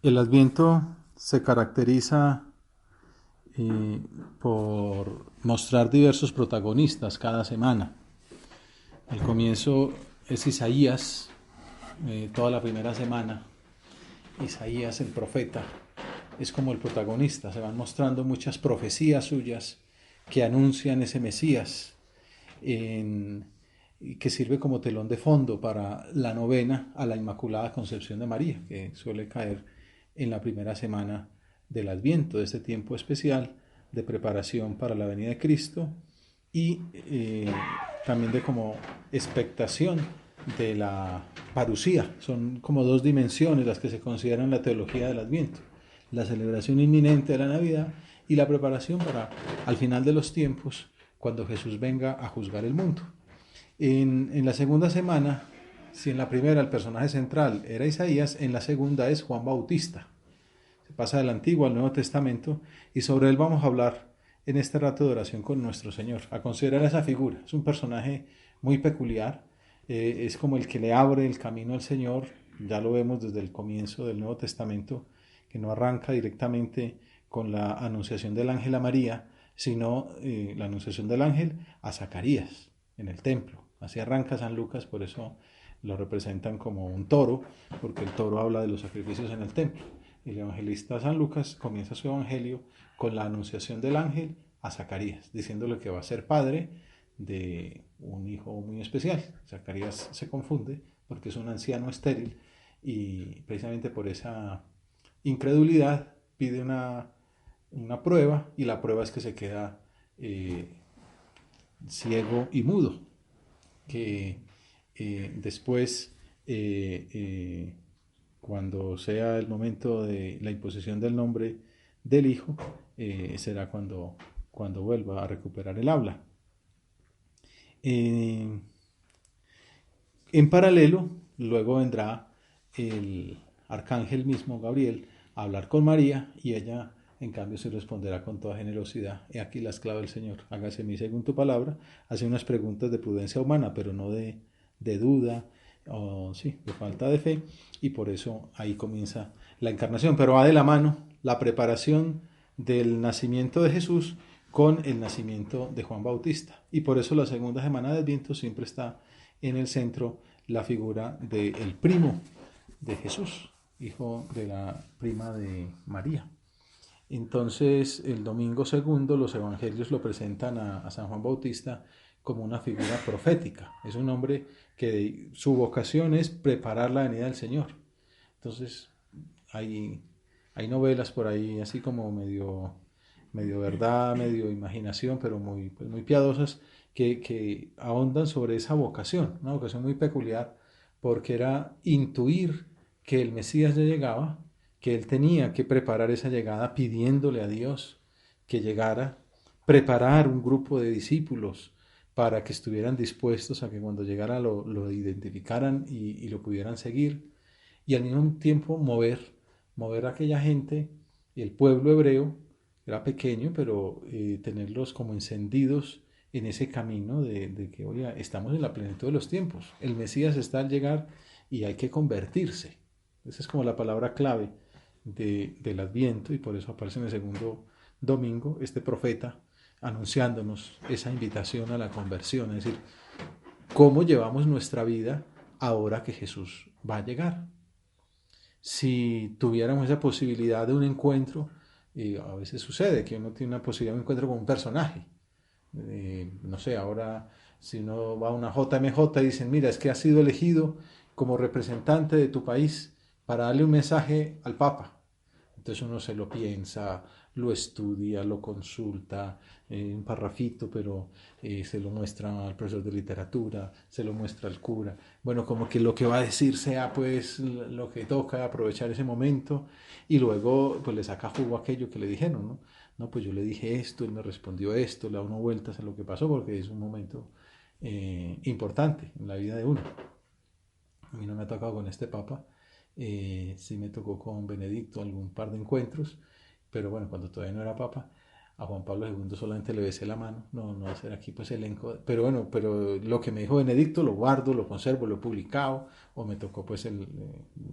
El Adviento se caracteriza por mostrar diversos protagonistas cada semana. El comienzo es Isaías, toda la primera semana. Isaías, el profeta, es como el protagonista. Se van mostrando muchas profecías suyas que anuncian ese Mesías, que sirve como telón de fondo para la novena a la Inmaculada Concepción de María, que suele caer en la primera semana del Adviento, de este tiempo especial de preparación para la venida de Cristo y también de como expectación de la parusía. Son como dos dimensiones las que se consideran en la teología del Adviento: la celebración inminente de la Navidad y la preparación para, al final de los tiempos, cuando Jesús venga a juzgar el mundo. En la segunda semana, si en la primera el personaje central era Isaías, en la segunda es Juan Bautista. Se pasa del Antiguo al Nuevo Testamento y sobre él vamos a hablar en este rato de oración con nuestro Señor, a considerar esa figura. Es un personaje muy peculiar, es como el que le abre el camino al Señor. Ya lo vemos desde el comienzo del Nuevo Testamento, que no arranca directamente con la anunciación del ángel a María, sino la anunciación del ángel a Zacarías en el templo. Así arranca San Lucas, por eso lo representan como un toro, porque el toro habla de los sacrificios en el templo. El evangelista San Lucas comienza su evangelio con la anunciación del ángel a Zacarías, diciéndole que va a ser padre de un hijo muy especial. Zacarías se confunde porque es un anciano estéril y precisamente por esa incredulidad pide una prueba, y la prueba es que se queda ciego y mudo, que después, cuando sea el momento de la imposición del nombre del hijo, será cuando vuelva a recuperar el habla. Eh, en paralelo, luego vendrá el arcángel mismo, Gabriel, a hablar con María, y ella, en cambio, se responderá con toda generosidad: he aquí la esclava del Señor, hágase en mí según tu palabra. Hace unas preguntas de prudencia humana, pero no de duda o sí, de falta de fe, y por eso ahí comienza la encarnación. Pero va de la mano la preparación del nacimiento de Jesús con el nacimiento de Juan Bautista, y por eso la segunda semana de Adviento siempre está en el centro la figura del primo de Jesús, hijo de la prima de María. Entonces, el domingo segundo los evangelios lo presentan a San Juan Bautista como una figura profética. Es un hombre que su vocación es preparar la venida del Señor. Entonces, hay, hay novelas por ahí así como medio verdad, medio imaginación, pero muy piadosas, que ahondan sobre esa vocación, una vocación muy peculiar, porque era intuir que el Mesías ya llegaba, que él tenía que preparar esa llegada pidiéndole a Dios que llegara, preparar un grupo de discípulos para que estuvieran dispuestos a que cuando llegara lo identificaran y lo pudieran seguir, y al mismo tiempo mover a aquella gente, y el pueblo hebreo era pequeño, pero tenerlos como encendidos en ese camino de que, oye, estamos en la plenitud de los tiempos, el Mesías está al llegar y hay que convertirse. Esa es como la palabra clave del Adviento, y por eso aparece en el segundo domingo este profeta anunciándonos esa invitación a la conversión, es decir, cómo llevamos nuestra vida ahora que Jesús va a llegar. Si tuviéramos esa posibilidad de un encuentro, a veces sucede que uno tiene una posibilidad de un encuentro con un personaje. No sé, ahora si uno va a una JMJ y dicen: mira, es que has sido elegido como representante de tu país para darle un mensaje al Papa. Entonces uno se lo piensa, lo estudia, lo consulta, un parrafito, pero se lo muestra al profesor de literatura, se lo muestra al cura. Bueno, como que lo que va a decir sea pues lo que toca, aprovechar ese momento, y luego pues le saca jugo a aquello que le dijeron, ¿no? No, pues yo le dije esto, él me respondió esto, le da uno vueltas a lo que pasó, porque es un momento importante en la vida de uno. A mí no me ha tocado con este papa, sí me tocó con Benedicto algún par de encuentros, pero bueno, cuando todavía no era papa. A Juan Pablo II solamente le besé la mano, no va a ser aquí pues elenco, pero bueno, pero lo que me dijo Benedicto lo guardo, lo conservo, lo he publicado, o me tocó pues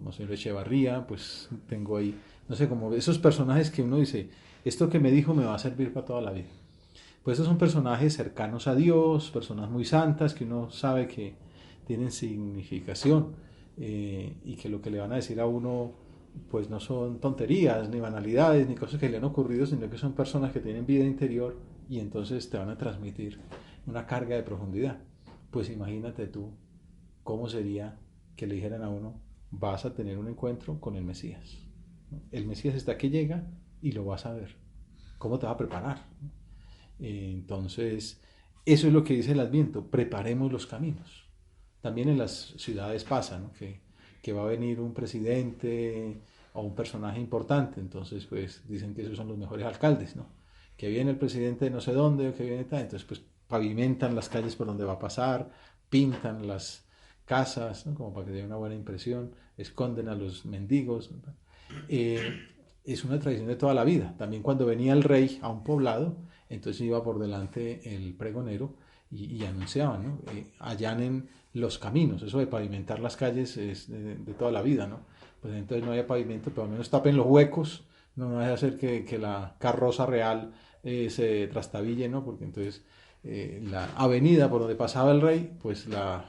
no sé, el Echevarría, pues tengo ahí, no sé, como esos personajes que uno dice, esto que me dijo me va a servir para toda la vida. Pues esos son personajes cercanos a Dios, personas muy santas que uno sabe que tienen significación y que lo que le van a decir a uno pues no son tonterías, ni banalidades, ni cosas que le han ocurrido, sino que son personas que tienen vida interior y entonces te van a transmitir una carga de profundidad. Pues imagínate tú cómo sería que le dijeran a uno, vas a tener un encuentro con el Mesías. El Mesías está que llega y lo vas a ver. ¿Cómo te vas a preparar? Entonces, eso es lo que dice el Adviento, preparemos los caminos. También en las ciudades pasa, ¿no? Que va a venir un presidente o un personaje importante, entonces pues dicen que esos son los mejores alcaldes, ¿no? Que viene el presidente de no sé dónde, o que viene tal, entonces pues pavimentan las calles por donde va a pasar, pintan las casas, ¿no? Como para que dé una buena impresión, esconden a los mendigos, ¿no? Es una tradición de toda la vida. También cuando venía el rey a un poblado, entonces iba por delante el pregonero y anunciaban, ¿no? Allanen los caminos. Eso de pavimentar las calles es de toda la vida, ¿no? Pues entonces no haya pavimento, pero al menos tapen los huecos, no vaya a hacer que la carroza real se trastabille, ¿no? Porque entonces la avenida por donde pasaba el rey, pues la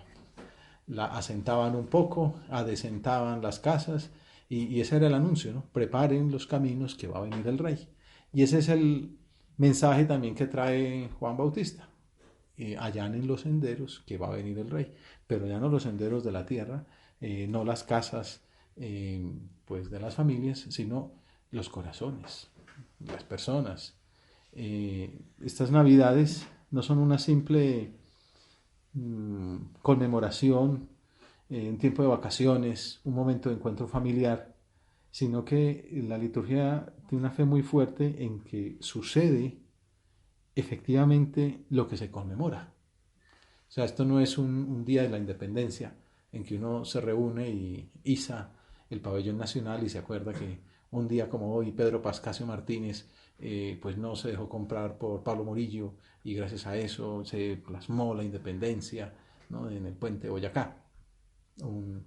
asentaban un poco, adecentaban las casas y ese era el anuncio, ¿no? Preparen los caminos que va a venir el rey. Y ese es el mensaje también que trae Juan Bautista. Allanen los senderos que va a venir el rey, pero ya no los senderos de la tierra, no las casas pues de las familias, sino los corazones, las personas. Estas navidades no son una simple conmemoración, un tiempo de vacaciones, un momento de encuentro familiar, sino que la liturgia tiene una fe muy fuerte en que sucede efectivamente lo que se conmemora. O sea, esto no es un día de la independencia en que uno se reúne y iza el pabellón nacional y se acuerda que un día como hoy Pedro Pascasio Martínez pues no se dejó comprar por Pablo Murillo y gracias a eso se plasmó la independencia, ¿no? En el puente de Boyacá, un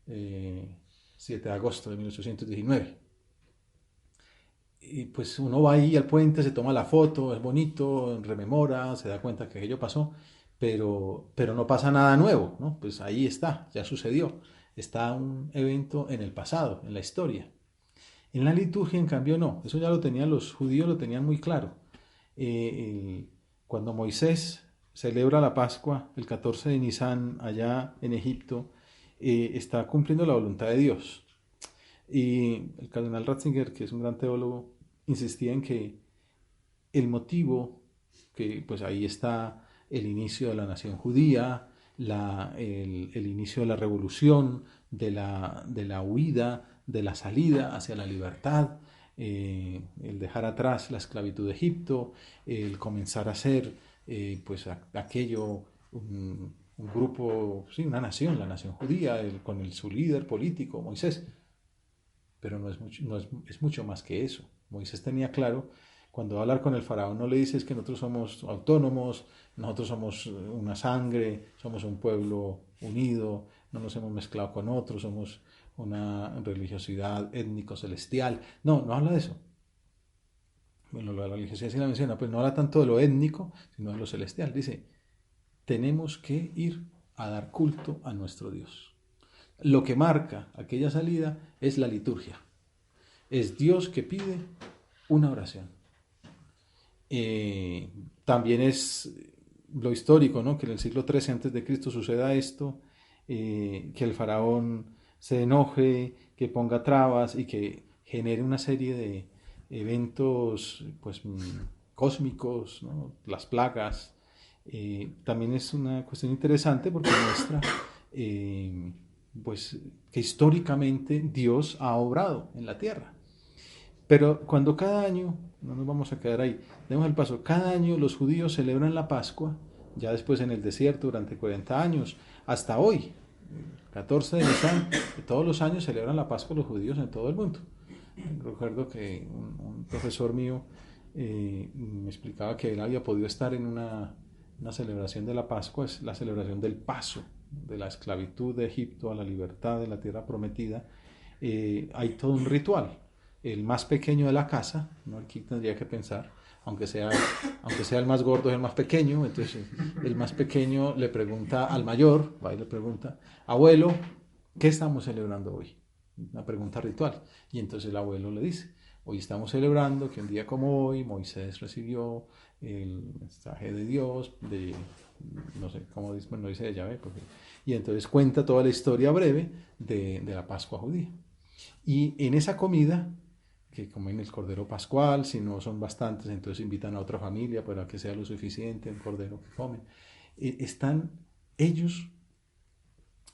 7 de agosto de 1819. Y pues uno va ahí al puente, se toma la foto, es bonito, rememora, se da cuenta que aquello pasó, pero no pasa nada nuevo, ¿no? Pues ahí está, ya sucedió. Está un evento en el pasado, en la historia. En la liturgia, en cambio, no. Eso ya lo tenían los judíos, lo tenían muy claro. Cuando Moisés celebra la Pascua el 14 de Nisan allá en Egipto, está cumpliendo la voluntad de Dios. Y el cardenal Ratzinger, que es un gran teólogo, insistía en que el motivo, que pues ahí está el inicio de la nación judía, el inicio de la revolución, de la huida, de la salida hacia la libertad, el dejar atrás la esclavitud de Egipto, el comenzar a ser pues aquello, un grupo, sí, una nación, la nación judía, con su líder político, Moisés. Pero es mucho más que eso. Moisés tenía claro, cuando va a hablar con el faraón, no le dices que nosotros somos autónomos, nosotros somos una sangre, somos un pueblo unido, no nos hemos mezclado con otros, somos una religiosidad étnico-celestial. No habla de eso. Bueno, la religiosidad sí la menciona, pues no habla tanto de lo étnico, sino de lo celestial. Dice, tenemos que ir a dar culto a nuestro Dios. Lo que marca aquella salida es la liturgia. Es Dios que pide una oración. También es lo histórico, ¿no? Que en el siglo XIII a.C. suceda esto, que el faraón se enoje, que ponga trabas y que genere una serie de eventos pues, cósmicos, ¿no? Las plagas. También es una cuestión interesante porque muestra pues, que históricamente Dios ha obrado en la tierra. Pero cuando cada año, no nos vamos a quedar ahí, demos el paso, cada año los judíos celebran la Pascua, ya después en el desierto durante 40 años, hasta hoy, 14 de Nisan, todos los años celebran la Pascua los judíos en todo el mundo. Recuerdo que un profesor mío me explicaba que él había podido estar en una celebración de la Pascua, es la celebración del paso de la esclavitud de Egipto a la libertad de la tierra prometida. Hay todo un ritual. El más pequeño de la casa, ¿no? Aquí tendría que pensar, aunque sea el más gordo es el más pequeño, entonces el más pequeño le pregunta al mayor, va y le pregunta, abuelo, ¿qué estamos celebrando hoy? Una pregunta ritual. Y entonces el abuelo le dice, hoy estamos celebrando que un día como hoy Moisés recibió el mensaje de Dios, no sé cómo dice, no dice de Yahvé, y entonces cuenta toda la historia breve de la Pascua judía. Y en esa comida, que comen el cordero pascual, si no son bastantes, entonces invitan a otra familia para que sea lo suficiente el cordero que comen. Están ellos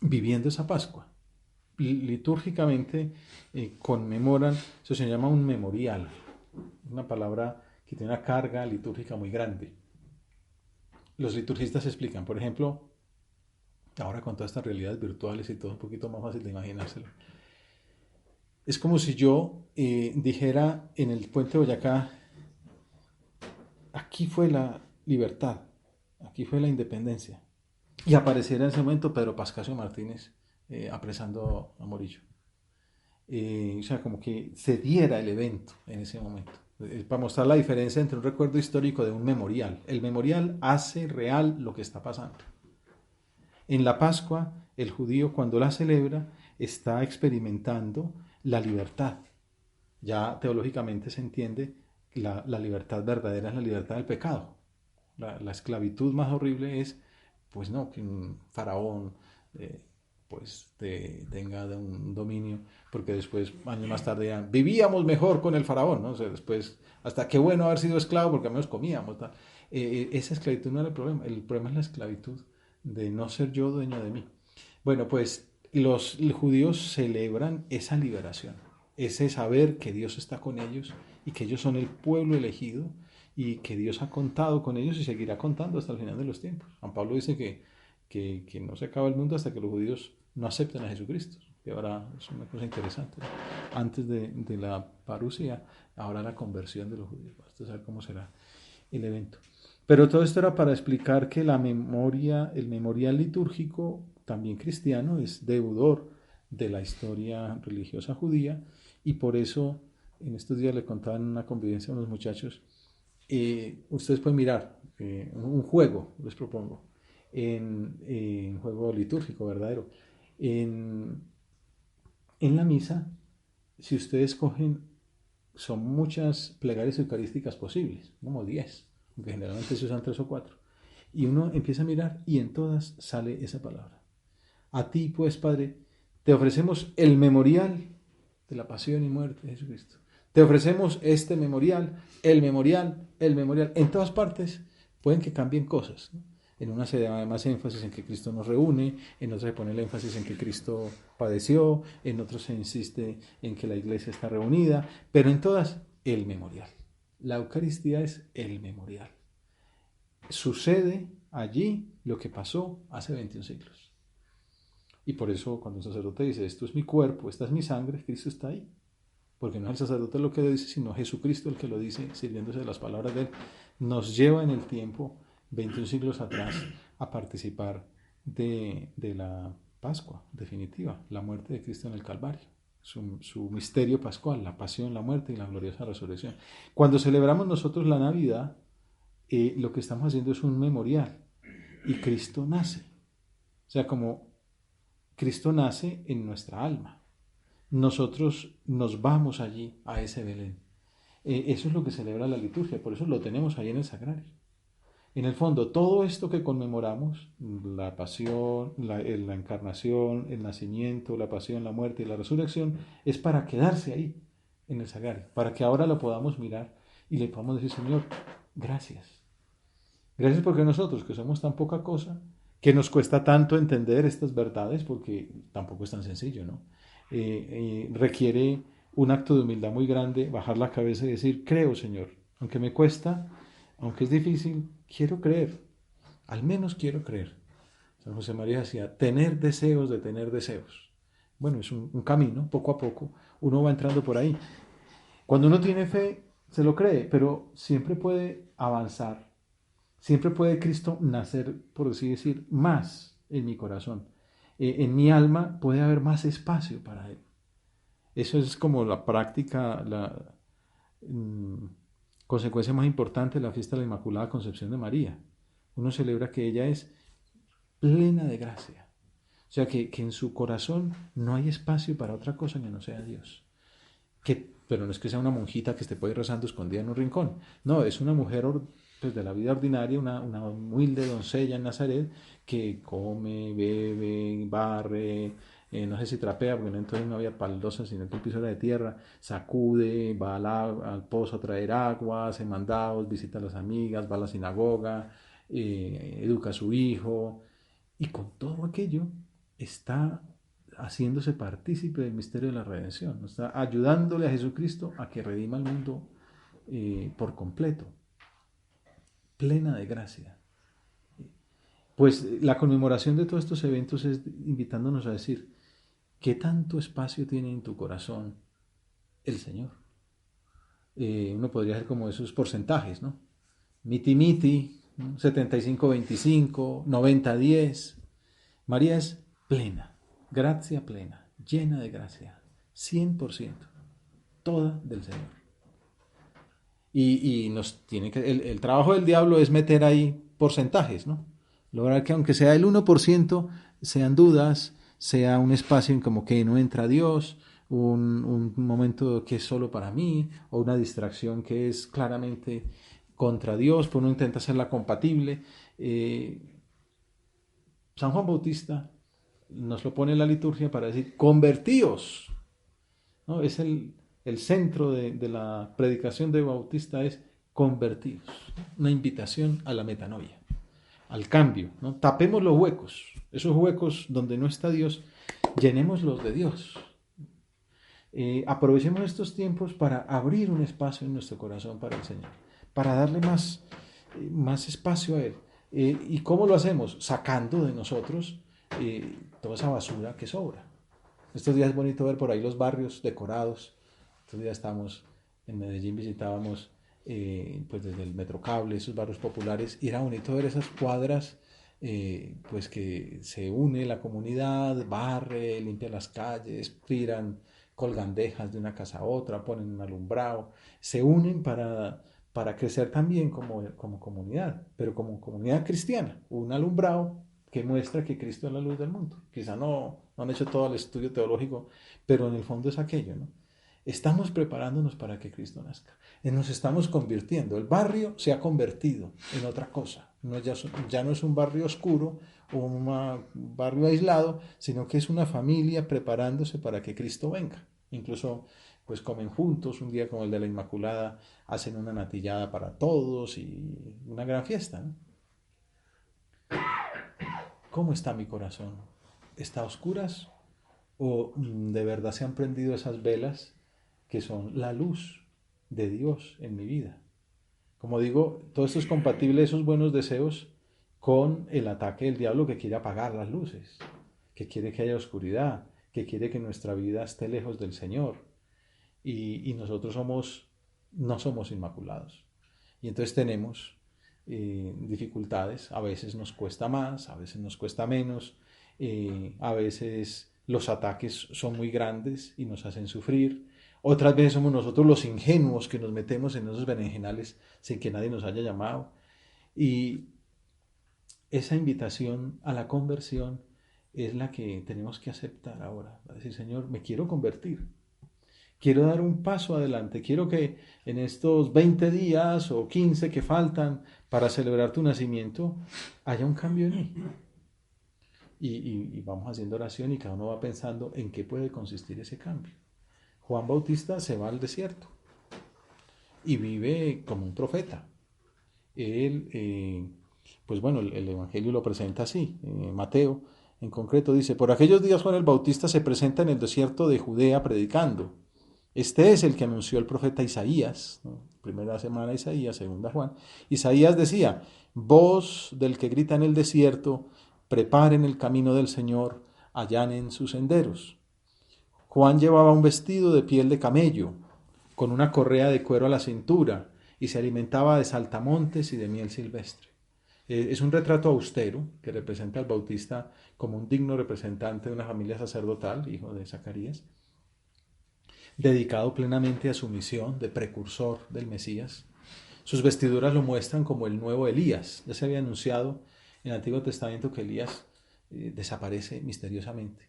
viviendo esa Pascua. Litúrgicamente conmemoran, eso se llama un memorial, una palabra que tiene una carga litúrgica muy grande. Los liturgistas explican, por ejemplo, ahora con todas estas realidades virtuales y todo un poquito más fácil de imaginárselo, es como si yo dijera en el puente de Boyacá, aquí fue la libertad, aquí fue la independencia, y apareciera en ese momento Pedro Pascasio Martínez apresando a Morillo. O sea, como que se diera el evento en ese momento, para mostrar la diferencia entre un recuerdo histórico de un memorial. El memorial hace real lo que está pasando. En la Pascua, el judío cuando la celebra está experimentando la libertad. Ya teológicamente se entiende la libertad verdadera es la libertad del pecado. La esclavitud más horrible es, pues no, que un faraón pues tenga un dominio, porque después, años más tarde, dirán, vivíamos mejor con el faraón, ¿no? O sea, después, hasta qué bueno haber sido esclavo, porque al menos comíamos. Esa esclavitud no era el problema es la esclavitud de no ser yo dueño de mí. Bueno, pues los judíos celebran esa liberación, ese saber que Dios está con ellos y que ellos son el pueblo elegido y que Dios ha contado con ellos y seguirá contando hasta el final de los tiempos. Juan Pablo dice que no se acaba el mundo hasta que los judíos no acepten a Jesucristo. Y ahora es una cosa interesante. Antes de la parusia, ahora la conversión de los judíos. Basta saber cómo será el evento. Pero todo esto era para explicar que la memoria, el memorial litúrgico, también cristiano, es deudor de la historia religiosa judía, y por eso en estos días le contaban en una convivencia a unos muchachos, ustedes pueden mirar un juego, les propongo, en juego litúrgico verdadero. En la misa, si ustedes cogen, son muchas plegarias eucarísticas posibles, como 10, aunque generalmente se usan 3 o 4. Y uno empieza a mirar y en todas sale esa palabra. A ti, pues, Padre, te ofrecemos el memorial de la pasión y muerte de Jesucristo. Te ofrecemos este memorial, el memorial, el memorial. En todas partes pueden que cambien cosas, ¿no? En una se da más énfasis en que Cristo nos reúne, en otra se pone el énfasis en que Cristo padeció, en otros se insiste en que la iglesia está reunida, pero en todas el memorial. La Eucaristía es el memorial. Sucede allí lo que pasó hace 21 siglos. Y por eso cuando un sacerdote dice, esto es mi cuerpo, esta es mi sangre, Cristo está ahí. Porque no es el sacerdote lo que lo dice, sino Jesucristo el que lo dice, sirviéndose de las palabras de él. Nos lleva en el tiempo, 21 siglos atrás, a participar de la Pascua definitiva, la muerte de Cristo en el Calvario. Su misterio pascual, la pasión, la muerte y la gloriosa resurrección. Cuando celebramos nosotros la Navidad, lo que estamos haciendo es un memorial. Y Cristo nace. O sea, como Cristo nace en nuestra alma. Nosotros nos vamos allí, a ese Belén. Eso es lo que celebra la liturgia, por eso lo tenemos ahí en el sagrario. En el fondo, todo esto que conmemoramos, la pasión, la encarnación, el nacimiento, la pasión, la muerte y la resurrección, es para quedarse ahí, en el sagrario, para que ahora lo podamos mirar y le podamos decir, Señor, gracias. Gracias porque nosotros, que somos tan poca cosa, que nos cuesta tanto entender estas verdades, porque tampoco es tan sencillo, ¿no? Requiere un acto de humildad muy grande, bajar la cabeza y decir, creo, Señor, aunque me cuesta, aunque es difícil, quiero creer, al menos quiero creer. San José María decía, tener deseos de tener deseos. Bueno, es un camino, poco a poco, uno va entrando por ahí. Cuando uno tiene fe, se lo cree, pero siempre puede avanzar, siempre puede Cristo nacer, por así decir, más en mi corazón. En mi alma puede haber más espacio para Él. Eso es como la práctica, la mm, consecuencia más importante de la fiesta de la Inmaculada Concepción de María. Uno celebra que ella es plena de gracia. O sea, que en su corazón no hay espacio para otra cosa que no sea Dios. Pero no es que sea una monjita que esté por ahí rezando escondida en un rincón. No, es una mujer pues, de la vida ordinaria, una humilde doncella en Nazaret que come, bebe, barre, no sé si trapea, porque entonces no había baldosas, sino que el piso era de tierra, sacude, va al pozo a traer agua, hace mandados, visita a las amigas, va a la sinagoga, educa a su hijo, y con todo aquello está haciéndose partícipe del misterio de la redención, está ayudándole a Jesucristo a que redima el mundo por completo, plena de gracia. Pues la conmemoración de todos estos eventos es invitándonos a decir, ¿qué tanto espacio tiene en tu corazón el Señor? Uno podría hacer como esos porcentajes, ¿no? Miti, ¿no? 75-25, 90-10. María es plena, gracia plena, llena de gracia, 100%, toda del Señor. Y nos tiene que, el trabajo del diablo es meter ahí porcentajes, ¿no? Lograr que aunque sea el 1%, sean dudas, sea un espacio en como que no entra Dios, un momento que es solo para mí, o una distracción que es claramente contra Dios, pues uno intenta hacerla compatible. San Juan Bautista nos lo pone en la liturgia para decir, convertíos, ¿no? Es el centro de la predicación de Bautista es convertidos, una invitación a la metanoia, al cambio, ¿no? Tapemos los huecos, esos huecos donde no está Dios, llenémoslos de Dios. Aprovechemos estos tiempos para abrir un espacio en nuestro corazón para el Señor, para darle más espacio a Él. ¿Y cómo lo hacemos? Sacando de nosotros toda esa basura que sobra. Estos días es bonito ver por ahí los barrios decorados. Estos días estábamos en Medellín, visitábamos pues desde el Metrocable, esos barrios populares, y era bonito ver esas cuadras pues que se une la comunidad, barre, limpia las calles, tiran colgandejas de una casa a otra, ponen un alumbrado, se unen para crecer también como comunidad, pero como comunidad cristiana, un alumbrado que muestra que Cristo es la luz del mundo. Quizá no han hecho todo el estudio teológico, pero en el fondo es aquello, ¿no? Estamos preparándonos para que Cristo nazca. Nos estamos convirtiendo. El barrio se ha convertido en otra cosa. Ya no es un barrio oscuro o un barrio aislado, sino que es una familia preparándose para que Cristo venga. Incluso pues comen juntos, un día como el de la Inmaculada, hacen una natillada para todos y una gran fiesta, ¿no? ¿Cómo está mi corazón? ¿Está a oscuras? ¿O de verdad se han prendido esas velas que son la luz de Dios en mi vida? Como digo, todo esto es compatible, esos buenos deseos, con el ataque del diablo que quiere apagar las luces, que quiere que haya oscuridad, que quiere que nuestra vida esté lejos del Señor. Y nosotros no somos inmaculados. Y entonces tenemos dificultades, a veces nos cuesta más, a veces nos cuesta menos, a veces los ataques son muy grandes y nos hacen sufrir, otras veces somos nosotros los ingenuos que nos metemos en esos berenjenales sin que nadie nos haya llamado. Y esa invitación a la conversión es la que tenemos que aceptar ahora, a decir, Señor, me quiero convertir. Quiero dar un paso adelante. Quiero que en estos 20 días o 15 que faltan para celebrar tu nacimiento haya un cambio en mí. Y vamos haciendo oración y cada uno va pensando en qué puede consistir ese cambio. Juan Bautista se va al desierto y vive como un profeta. Él, pues bueno, el Evangelio lo presenta así. Mateo en concreto dice, por aquellos días Juan el Bautista se presenta en el desierto de Judea predicando. Este es el que anunció el profeta Isaías, ¿no? Primera semana Isaías, segunda Juan. Isaías decía, voz del que grita en el desierto, preparen el camino del Señor, allanen sus senderos. Juan llevaba un vestido de piel de camello, con una correa de cuero a la cintura, y se alimentaba de saltamontes y de miel silvestre. Es un retrato austero que representa al Bautista como un digno representante de una familia sacerdotal, hijo de Zacarías, dedicado plenamente a su misión de precursor del Mesías. Sus vestiduras lo muestran como el nuevo Elías. Ya se había anunciado en el Antiguo Testamento que Elías desaparece misteriosamente.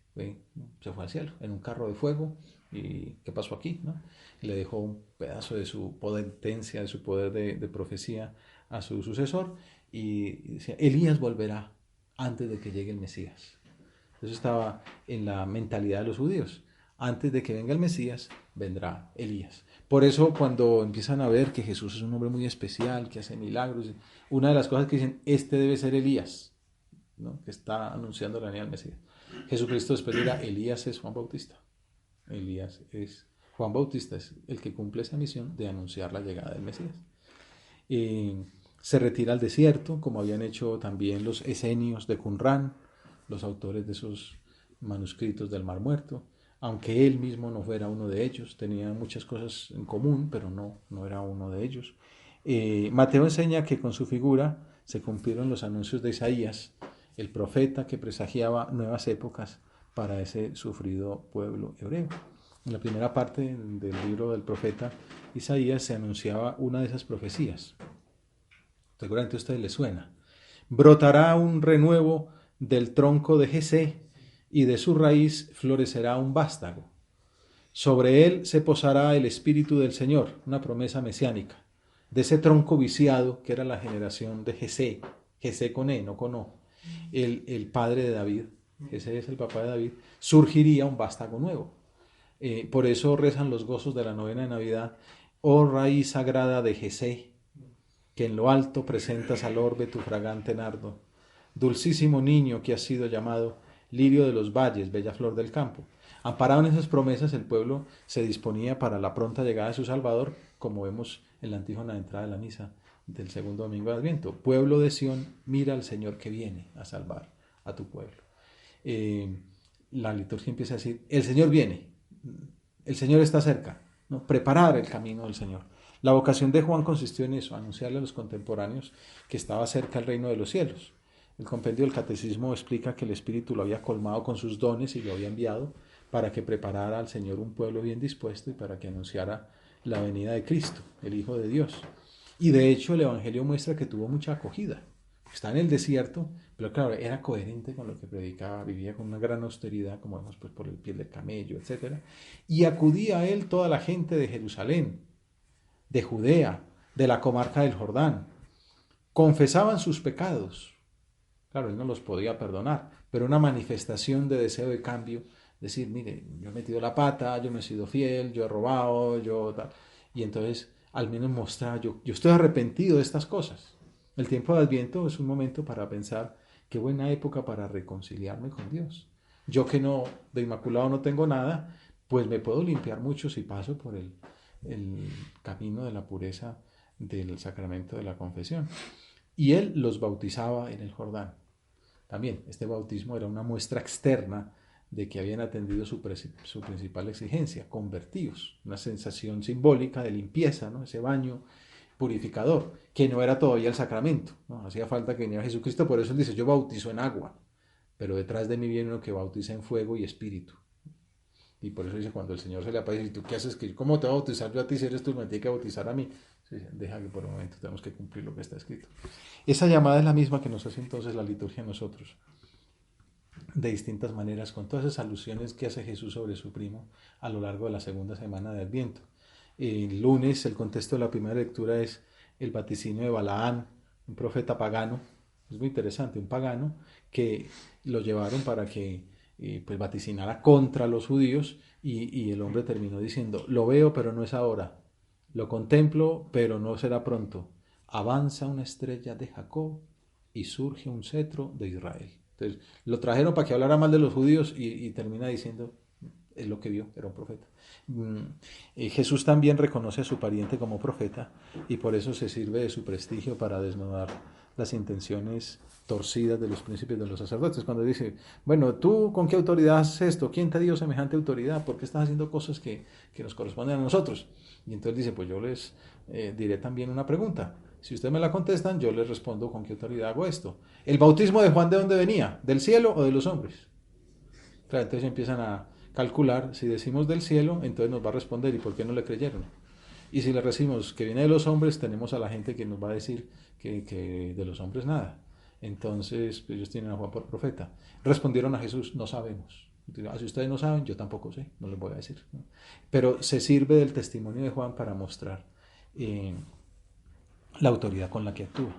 Se fue al cielo en un carro de fuego. ¿Y qué pasó aquí? ¿No? Y le dejó un pedazo de su potencia, de su poder de profecía a su sucesor. Y decía, Elías volverá antes de que llegue el Mesías. Eso estaba en la mentalidad de los judíos. Antes de que venga el Mesías, vendrá Elías. Por eso cuando empiezan a ver que Jesús es un hombre muy especial, que hace milagros, una de las cosas que dicen, este debe ser Elías, ¿no? Que está anunciando la venida del Mesías. Jesucristo después dirá, Elías es Juan Bautista. Elías es Juan Bautista, es el que cumple esa misión de anunciar la llegada del Mesías. Se retira al desierto, como habían hecho también los esenios de Qumrán, los autores de esos manuscritos del Mar Muerto, aunque él mismo no fuera uno de ellos, tenía muchas cosas en común, pero no era uno de ellos. Mateo enseña que con su figura se cumplieron los anuncios de Isaías, el profeta que presagiaba nuevas épocas para ese sufrido pueblo hebreo. En la primera parte del libro del profeta Isaías se anunciaba una de esas profecías. Seguramente a ustedes les suena. Brotará un renuevo del tronco de Jesé y de su raíz florecerá un vástago. Sobre él se posará el Espíritu del Señor, una promesa mesiánica. De ese tronco viciado que era la generación de Jesé, Jesé con E, no con O, el padre de David, Jesé es el papá de David, surgiría un vástago nuevo. Por eso rezan los gozos de la novena de Navidad, oh raíz sagrada de Jesé, que en lo alto presentas al orbe tu fragante nardo, dulcísimo niño que has sido llamado lirio de los valles, bella flor del campo. Amparado en esas promesas, el pueblo se disponía para la pronta llegada de su Salvador, como vemos en la antífona entrada de la misa del segundo domingo de Adviento. Pueblo de Sión, mira al Señor que viene a salvar a tu pueblo. La liturgia empieza a decir, el Señor viene, el Señor está cerca, ¿no? Preparar el camino del Señor. La vocación de Juan consistió en eso, anunciarle a los contemporáneos que estaba cerca el reino de los cielos. El compendio del Catecismo explica que el Espíritu lo había colmado con sus dones y lo había enviado para que preparara al Señor un pueblo bien dispuesto y para que anunciara la venida de Cristo, el Hijo de Dios. Y de hecho el Evangelio muestra que tuvo mucha acogida. Está en el desierto, pero claro, era coherente con lo que predicaba, vivía con una gran austeridad, como vemos pues, por el piel de camello, etc. Y acudía a él toda la gente de Jerusalén, de Judea, de la comarca del Jordán. Confesaban sus pecados. Claro, él no los podía perdonar, pero una manifestación de deseo de cambio, decir, mire, yo he metido la pata, yo no he sido fiel, yo he robado, yo tal. Y entonces, al menos mostrar, yo estoy arrepentido de estas cosas. El tiempo de Adviento es un momento para pensar qué buena época para reconciliarme con Dios. Yo que no, de inmaculado no tengo nada, pues me puedo limpiar mucho si paso por el camino de la pureza del sacramento de la confesión. Y él los bautizaba en el Jordán. También este bautismo era una muestra externa de que habían atendido su principal exigencia, convertidos, una sensación simbólica de limpieza, ¿no? Ese baño purificador, que no era todavía el sacramento, ¿no? Hacía falta que viniera Jesucristo, por eso él dice, yo bautizo en agua, pero detrás de mí viene uno que bautiza en fuego y espíritu. Y por eso dice, cuando el Señor se le aparece, ¿y tú qué haces? ¿Cómo te voy a bautizar yo a ti si eres tú? Me tienes que bautizar a mí. Deja que por un momento tenemos que cumplir lo que está escrito. Esa llamada es la misma que nos hace entonces la liturgia a nosotros, de distintas maneras, con todas esas alusiones que hace Jesús sobre su primo a lo largo de la segunda semana de Adviento. El lunes, el contexto de la primera lectura es el vaticinio de Balaán, un profeta pagano. Es muy interesante, un pagano que lo llevaron para que pues vaticinara contra los judíos y el hombre terminó diciendo, lo veo pero no es ahora, lo contemplo pero no será pronto, avanza una estrella de Jacob y surge un cetro de Israel. Entonces lo trajeron para que hablara mal de los judíos y termina diciendo, es lo que vio, era un profeta. Jesús también reconoce a su pariente como profeta y por eso se sirve de su prestigio para desnudar las intenciones torcidas de los príncipes de los sacerdotes. Cuando dice, bueno, ¿tú con qué autoridad haces esto? ¿Quién te dio semejante autoridad? ¿Por qué estás haciendo cosas que nos corresponden a nosotros? Y entonces dice, pues yo les diré también una pregunta. Si ustedes me la contestan, yo les respondo con qué autoridad hago esto. ¿El bautismo de Juan de dónde venía? ¿Del cielo o de los hombres? Claro, entonces empiezan a calcular, si decimos del cielo, entonces nos va a responder, ¿y por qué no le creyeron? Y si le decimos que viene de los hombres, tenemos a la gente que nos va a decir que de los hombres nada. Entonces, pues ellos tienen a Juan por profeta. Respondieron a Jesús, no sabemos. Si ustedes no saben, yo tampoco sé, no les voy a decir, ¿no? Pero se sirve del testimonio de Juan para mostrar la autoridad con la que actúa.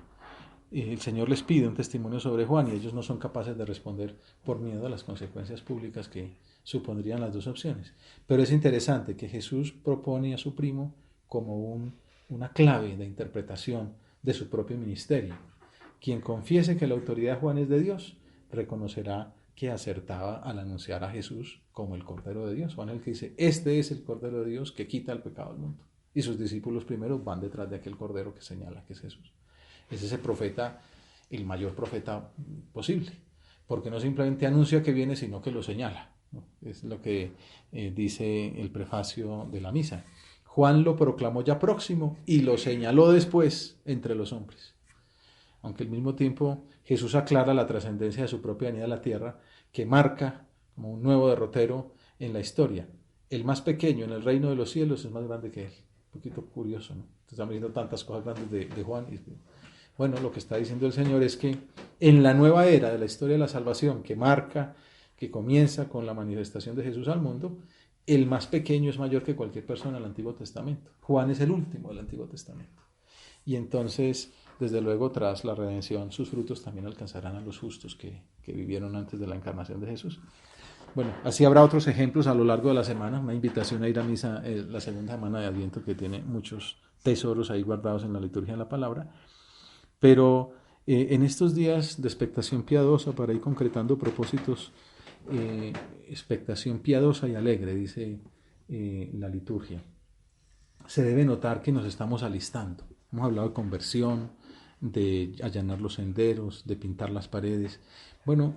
El Señor les pide un testimonio sobre Juan y ellos no son capaces de responder por miedo a las consecuencias públicas que supondrían las dos opciones. Pero es interesante que Jesús propone a su primo como una clave de interpretación de su propio ministerio. Quien confiese que la autoridad de Juan es de Dios, reconocerá que acertaba al anunciar a Jesús como el Cordero de Dios. Juan es el que dice, este es el Cordero de Dios que quita el pecado del mundo. Y sus discípulos primero van detrás de aquel Cordero que señala que es Jesús. Es ese profeta, el mayor profeta posible, porque no simplemente anuncia que viene, sino que lo señala, ¿no? Es lo que dice el prefacio de la misa. Juan lo proclamó ya próximo y lo señaló después entre los hombres. Aunque al mismo tiempo Jesús aclara la trascendencia de su propia venida a la tierra, que marca como un nuevo derrotero en la historia. El más pequeño en el reino de los cielos es más grande que él. Un poquito curioso, ¿no? Estamos viendo tantas cosas grandes de Juan. Bueno, lo que está diciendo el Señor es que en la nueva era de la historia de la salvación, que marca, que comienza con la manifestación de Jesús al mundo, el más pequeño es mayor que cualquier persona del Antiguo Testamento. Juan es el último del Antiguo Testamento. Y entonces, desde luego, tras la redención, sus frutos también alcanzarán a los justos que vivieron antes de la encarnación de Jesús. Bueno, así habrá otros ejemplos a lo largo de la semana, una invitación a ir a misa la segunda semana de Adviento, que tiene muchos tesoros ahí guardados en la liturgia de la palabra. Pero en estos días de expectación piadosa, para ir concretando propósitos, expectación piadosa y alegre, dice la liturgia, se debe notar que nos estamos alistando. Hemos hablado de conversión, de allanar los senderos, de pintar las paredes. Bueno,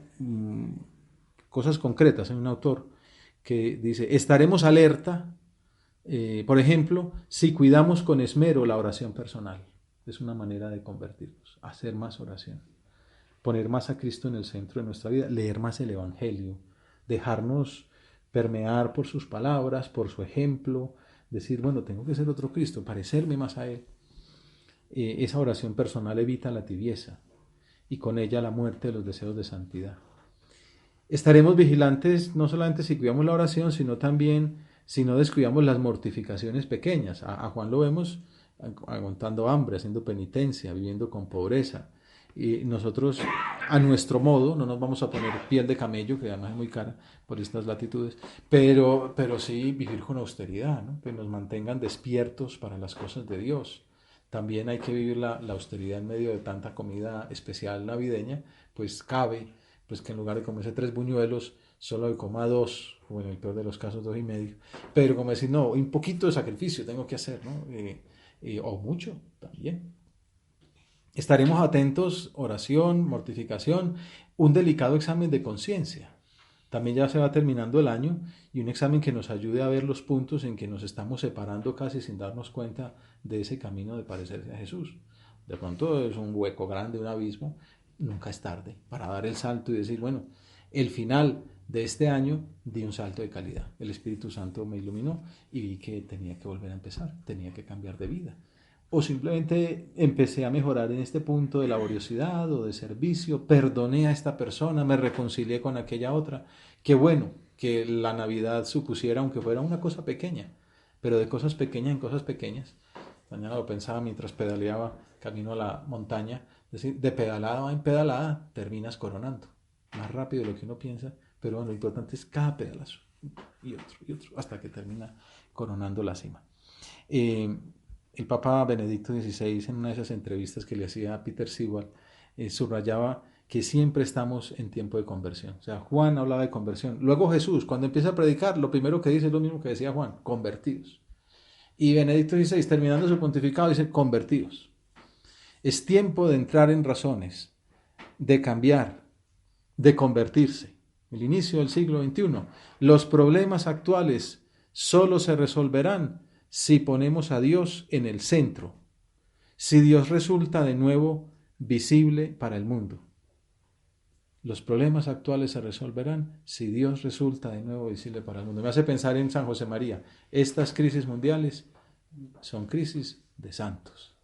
cosas concretas. Hay un autor que dice, estaremos alerta, por ejemplo, si cuidamos con esmero la oración personal. Es una manera de convertirnos, hacer más oración, poner más a Cristo en el centro de nuestra vida, leer más el Evangelio, dejarnos permear por sus palabras, por su ejemplo, decir, bueno, tengo que ser otro Cristo, parecerme más a Él. Esa oración personal evita la tibieza y con ella la muerte de los deseos de santidad. Estaremos vigilantes no solamente si cuidamos la oración, sino también si no descuidamos las mortificaciones pequeñas. A Juan lo vemos aguantando hambre, haciendo penitencia, viviendo con pobreza. Y nosotros, a nuestro modo, no nos vamos a poner piel de camello, que además es muy cara por estas latitudes, pero sí vivir con austeridad, ¿no? Que nos mantengan despiertos para las cosas de Dios. También hay que vivir la austeridad en medio de tanta comida especial navideña, pues cabe pues que en lugar de comerse 3 buñuelos, solo coma 2, o en el peor de los casos 2,5. Pero como decir, no, un poquito de sacrificio tengo que hacer, ¿no? O mucho también. Estaremos atentos, oración, mortificación, un delicado examen de conciencia. También ya se va terminando el año y un examen que nos ayude a ver los puntos en que nos estamos separando casi sin darnos cuenta de ese camino de parecerse a Jesús. De pronto es un hueco grande, un abismo. Nunca es tarde para dar el salto y decir, bueno, el final de este año di un salto de calidad. El Espíritu Santo me iluminó y vi que tenía que volver a empezar, tenía que cambiar de vida. O simplemente empecé a mejorar en este punto de laboriosidad o de servicio, perdoné a esta persona, me reconcilié con aquella otra. Qué bueno que la Navidad supusiera, aunque fuera una cosa pequeña, pero de cosas pequeñas en cosas pequeñas. Mañana lo pensaba mientras pedaleaba camino a la montaña, es decir, de pedalada en pedalada terminas coronando, más rápido de lo que uno piensa, pero bueno, lo importante es cada pedalazo, y otro, hasta que termina coronando la cima. El Papa Benedicto XVI, en una de esas entrevistas que le hacía a Peter Sewell, subrayaba que siempre estamos en tiempo de conversión. O sea, Juan hablaba de conversión. Luego Jesús, cuando empieza a predicar, lo primero que dice es lo mismo que decía Juan, convertidos. Y Benedicto XVI, terminando su pontificado, dice, convertidos. Es tiempo de entrar en razones, de cambiar, de convertirse. El inicio del siglo XXI. Los problemas actuales solo se resolverán si ponemos a Dios en el centro, si Dios resulta de nuevo visible para el mundo. Los problemas actuales se resolverán si Dios resulta de nuevo visible para el mundo. Me hace pensar en San José María. Estas crisis mundiales son crisis de santos.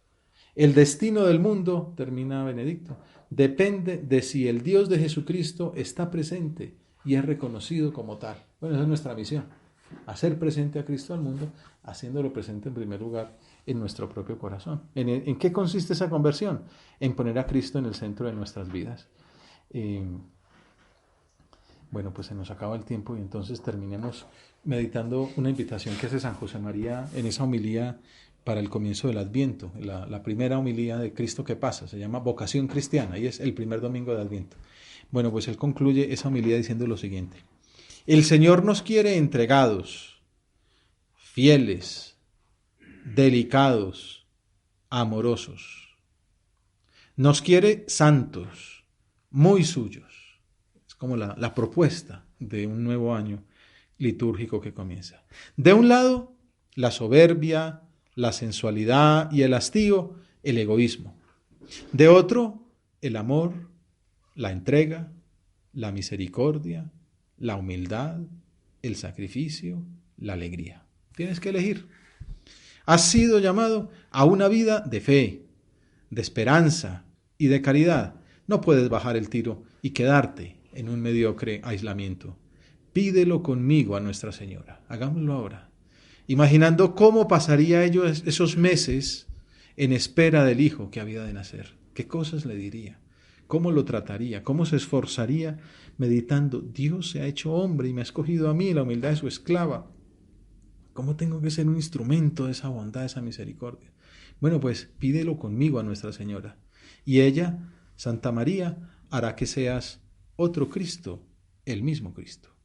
El destino del mundo, termina Benedicto, depende de si el Dios de Jesucristo está presente y es reconocido como tal. Bueno, esa es nuestra misión, hacer presente a Cristo al mundo, haciéndolo presente en primer lugar en nuestro propio corazón. ¿En qué consiste esa conversión? En poner a Cristo en el centro de nuestras vidas. Bueno, pues se nos acaba el tiempo y entonces terminemos meditando una invitación que hace San José María en esa homilía para el comienzo del Adviento, la primera homilía de Cristo que pasa, se llama Vocación Cristiana y es el primer domingo de Adviento. Bueno, pues él concluye esa homilía diciendo lo siguiente: el Señor nos quiere entregados, fieles, delicados, amorosos. Nos quiere santos, muy suyos. Es como la propuesta de un nuevo año litúrgico que comienza. De un lado, la soberbia, la sensualidad y el hastío, el egoísmo. De otro, el amor, la entrega, la misericordia, la humildad, el sacrificio, la alegría. Tienes que elegir. Has sido llamado a una vida de fe, de esperanza y de caridad. No puedes bajar el tiro y quedarte en un mediocre aislamiento. Pídelo conmigo a Nuestra Señora. Hagámoslo ahora. Imaginando cómo pasaría ellos esos meses en espera del hijo que había de nacer. ¿Qué cosas le diría? ¿Cómo lo trataría? ¿Cómo se esforzaría meditando? Dios se ha hecho hombre y me ha escogido a mí, la humildad de su esclava. ¿Cómo tengo que ser un instrumento de esa bondad, de esa misericordia? Bueno, pues pídelo conmigo a Nuestra Señora. Y ella, Santa María, hará que seas otro Cristo, el mismo Cristo.